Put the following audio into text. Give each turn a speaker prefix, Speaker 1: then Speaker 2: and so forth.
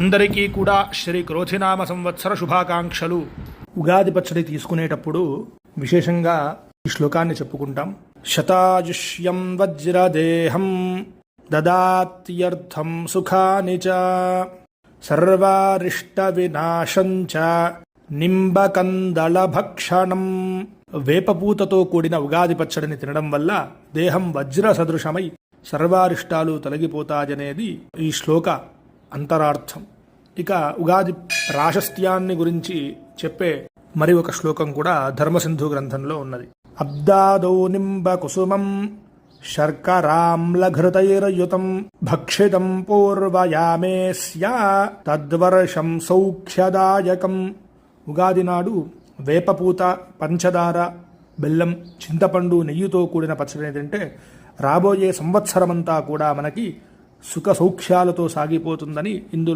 Speaker 1: అందరికీ కూడా శ్రీ క్రోధినామ సంవత్సర శుభాకాంక్షలు. ఉగాది పచ్చడి తీసుకునేటప్పుడు విశేషంగా ఈ శ్లోకాన్ని చెప్పుకుంటాం. శతాయుష్యం వజ్రదేహం దదాత్యర్థం సుఖాని చ సర్వారిష్ట వినాశం చ నింబకందళ భక్షణం. వేపపూతతో కూడిన ఉగాది పచ్చడిని తినడం వల్ల దేహం వజ్ర సదృశమై సర్వారిష్టాలు తొలగిపోతాయనేది ఈ శ్లోక అంతరార్థం. ఇక ఉగాది ప్రాశస్త్యాన్ని గురించి చెప్పే మరి ఒక శ్లోకం కూడా ధర్మసింధు గ్రంథంలో ఉన్నది. అబ్దాదౌ నింబ కుసుమం శర్కరామ్లఘృతైర్యుతం భక్షితం పూర్వయామే స్యా తద్వర్షం సౌఖ్యదాయకం. ఉగాది నాడు వేపపూత, పంచదార, బెల్లం, చింతపండు, నెయ్యితో కూడిన పచ్చడిని తింటే రాబోయే సంవత్సరమంతా కూడా మనకి సుఖ సౌఖ్యాలతో సాగిపోతుందని ఇందులో